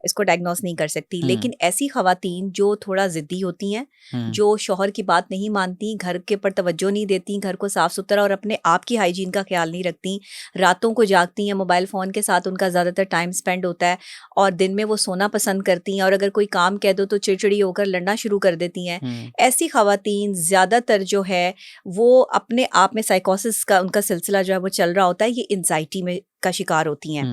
इसको डायग्नोस नहीं कर सकती। लेकिन ऐसी खवातीन जो थोड़ा ज़िद्दी होती हैं, जो शौहर की बात नहीं मानती, घर के ऊपर तवज्जो नहीं देती, घर को साफ़ सुथरा और अपने आप की हाइजीन का ख्याल नहीं रखती, रातों को जागती हैं, मोबाइल फ़ोन के साथ उनका ज़्यादातर टाइम स्पेंड होता है और दिन में वो सोना पसंद करती हैं, और अगर कोई काम कह दो तो चिड़चिड़ी होकर लड़ना शुरू कर देती हैं। ऐसी खवातीन ज़्यादातर जो है वो अपने आप में साइकोसिस का उनका सिलसिला जो है वो चल रहा होता है, ये एंजाइटी में का शिकार होती हैं।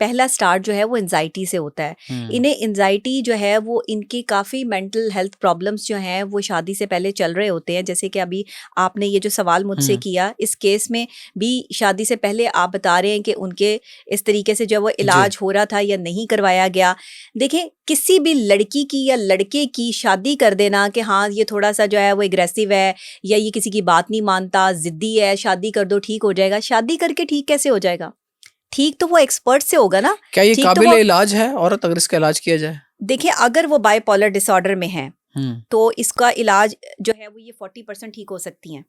पहला स्टार्ट जो है वो एंजाइटी से होता है। इन्हें एंजाइटी जो है वो इनकी काफ़ी मेंटल हेल्थ प्रॉब्लम्स जो हैं वो शादी से पहले चल रहे होते हैं। जैसे कि अभी आपने ये जो सवाल मुझसे किया, इस केस में भी शादी से पहले आप बता रहे हैं कि उनके इस तरीके से जो वो इलाज हो रहा था या नहीं करवाया गया। देखें, किसी भी लड़की की या लड़के की शादी कर देना कि हाँ ये थोड़ा सा जो है वो एग्रेसिव है या ये किसी की बात नहीं मानता, ज़िद्दी है, शादी कर दो ठीक हो जाएगा, शादी करके ठीक कैसे हो जाएगा? ठीक तो वो एक्सपर्ट से होगा ना। क्या ये काबिल इलाज है औरत अगर इसका इलाज किया जाए? देखिए, अगर वो बाइपोलर डिसऑर्डर में है तो इसका इलाज जो है वो ये 40% ठीक हो सकती हैं,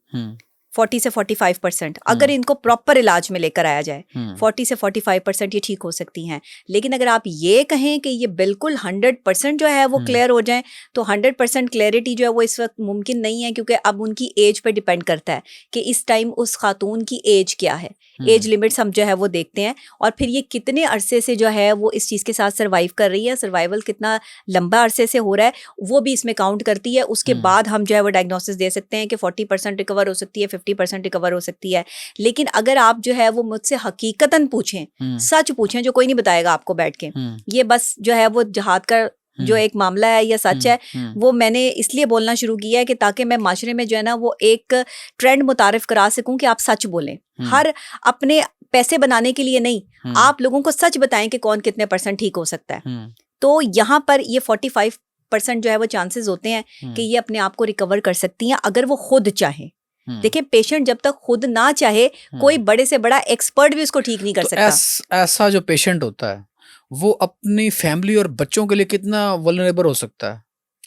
40 से 45%। अगर इनको प्रॉपर इलाज में लेकर आया जाए 40 से 45% ये ठीक हो सकती हैं। लेकिन अगर आप ये कहें कि ये बिल्कुल 100% जो है वो क्लियर हो जाए, तो 100% क्लैरिटी जो है वो इस वक्त मुमकिन नहीं है, क्योंकि अब उनकी एज पे डिपेंड करता है कि इस टाइम उस खातून की एज क्या है। एज लिमिट्स हम जो है वो देखते हैं, और फिर ये कितने अरसे से जो है वो इस चीज़ के साथ सर्वाइव कर रही है, सर्वाइवल कितना लंबा अरसे से हो रहा है वो भी इसमें काउंट करती है। उसके बाद हम जो है वो डायग्नोसिस दे सकते हैं कि 40% रिकवर हो सकती है, 50% रिकवर हो सकती है। लेकिन अगर आप जो है वो मुझसे हकीकतन पूछें, सच पूछें, जो कोई नहीं बताएगा आपको बैठ के, ये बस जो है वो जहाद का जो एक मामला है या सच है, वो मैंने इसलिए बोलना शुरू किया है कि ताकि मैं माशरे में जो है ना वो एक ट्रेंड मुतारिफ करा सकूं कि आप सच बोलें। हर अपने पैसे बनाने के लिए नहीं, आप लोगों को सच बताएं कि कौन कितने % ठीक हो सकता है। तो यहाँ पर ये 45% जो है वो चांसेस होते हैं कि ये अपने आप को रिकवर कर सकती हैं अगर वो खुद चाहे। देखिए, पेशेंट जब तक खुद ना चाहे, कोई बड़े से बड़ा एक्सपर्ट भी उसको ठीक नहीं कर सकता। ऐसा जो पेशेंट होता है वो अपनी फैमिली और बच्चों के लिए कितना वल्नरेबल हो सकता है?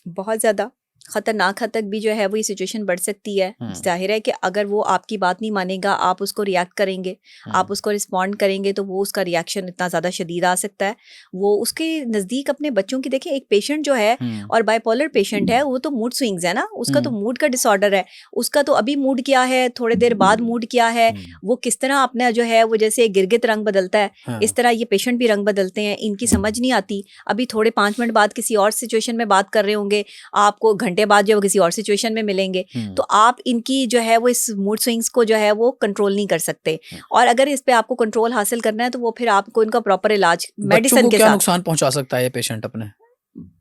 बहुत ज़्यादा खतरनाक हद तक भी जो है वो ये सिचुएशन बढ़ सकती है। जाहिर है कि अगर वो आपकी बात नहीं मानेगा, आप उसको रिएक्ट करेंगे, आप उसको रिस्पॉन्ड करेंगे, तो वो उसका रिएक्शन इतना ज़्यादा शदीद आ सकता है। वो उसके नज़दीक अपने बच्चों की, देखिए एक पेशेंट जो है और बाइपोलर पेशेंट है, वो तो मूड स्विंग्स है ना, उसका तो मूड का डिसऑर्डर है। उसका तो अभी मूड क्या है, थोड़ी देर बाद मूड क्या है, वो किस तरह अपना जो है वो जैसे गिरगिट रंग बदलता है, इस तरह ये पेशेंट भी रंग बदलते हैं। इनकी समझ नहीं आती। अभी थोड़े 5 मिनट बाद किसी और सिचुएशन में बात कर रहे होंगे, आपको घंटे बाद जो किसी और सिचुएशन में मिलेंगे, तो आप इनकी जो है वो इस मूड स्विंग्स को जो है वो कंट्रोल नहीं कर सकते। और अगर इस पे आपको कंट्रोल हासिल करना है तो वो फिर आपको इनका प्रॉपर इलाज मेडिसिन के साथ। क्या नुकसान पहुंचा सकता है ये पेशेंट अपने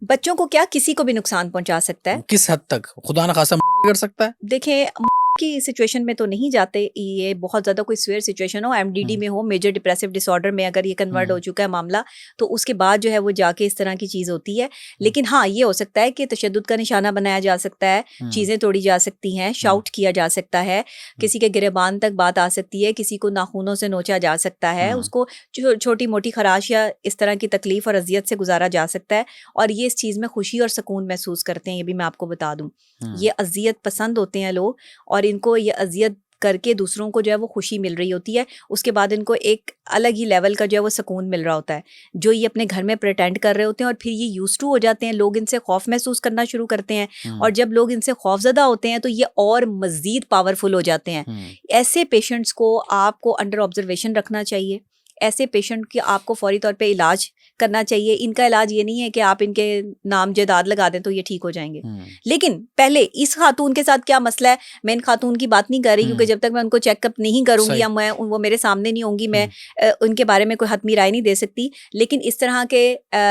बच्चों को? क्या किसी को भी नुकसान पहुंचा सकता है। किस हद तक? खुदा न खासा कर सकता है। देखिए, की सिचुएशन में तो नहीं जाते, ये बहुत ज़्यादा कोई सीवियर सिचुएशन हो, एमडीडी में हो, मेजर डिप्रेसिव डिसऑर्डर में अगर ये कन्वर्ट हो चुका है मामला, तो उसके बाद जो है वो जाके इस तरह की चीज़ होती है। लेकिन हाँ, ये हो सकता है कि तशद्दुद का निशाना बनाया जा सकता है, चीज़ें तोड़ी जा सकती हैं, शाउट किया जा सकता है, किसी के गिरेबान तक बात आ सकती है, किसी को नाखूनों से नोचा जा सकता है, उसको छोटी मोटी खराश या इस तरह की तकलीफ और अजियत से गुजारा जा सकता है। और ये इस चीज़ में खुशी और सुकून महसूस करते हैं। ये भी मैं आपको बता दूँ, ये अजियत पसंद होते हैं लोग, और इनको ये अजियत करके दूसरों को जो है वो खुशी मिल रही होती है। उसके बाद इनको एक अलग ही लेवल का जो है वो सुकून मिल रहा होता है, जो ये अपने घर में प्रिटेंड कर रहे होते हैं। और फिर ये यूज्ड टू हो जाते हैं, लोग इनसे खौफ महसूस करना शुरू करते हैं। और जब लोग इनसे खौफजदा होते हैं तो ये और मजीद पावरफुल हो जाते हैं। ऐसे पेशेंट्स को आपको अंडर ऑब्जर्वेशन रखना चाहिए। ऐसे पेशेंट की आपको फौरी तौर पे इलाज करना चाहिए। इनका इलाज ये नहीं है कि आप इनके नाम जायदाद लगा दें तो ये ठीक हो जाएंगे। लेकिन पहले इस खातून के साथ क्या मसला है, मैं इन खातून की बात नहीं कर रही, क्योंकि जब तक मैं उनको चेकअप नहीं करूंगी या मैं वो मेरे सामने नहीं होंगी, मैं उनके बारे में कोई हतमी राय नहीं दे सकती। लेकिन इस तरह के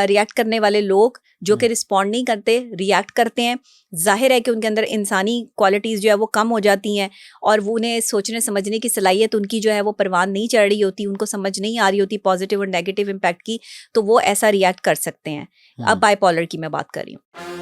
रिएक्ट करने वाले लोग जो कि रिस्पॉन्ड नहीं करते, रिएक्ट करते हैं, जाहिर है कि उनके अंदर इंसानी क्वालिटीज़ जो है वो कम हो जाती हैं, और वो उन्हें सोचने समझने की सलाहियत उनकी जो है वो परवान नहीं चढ़ रही होती, उनको समझ नहीं आ रही होती पॉजिटिव और नेगेटिव इम्पैक्ट की, तो वो ऐसा रिएक्ट कर सकते हैं। अब बाइपोलर की मैं बात कर रही हूँ।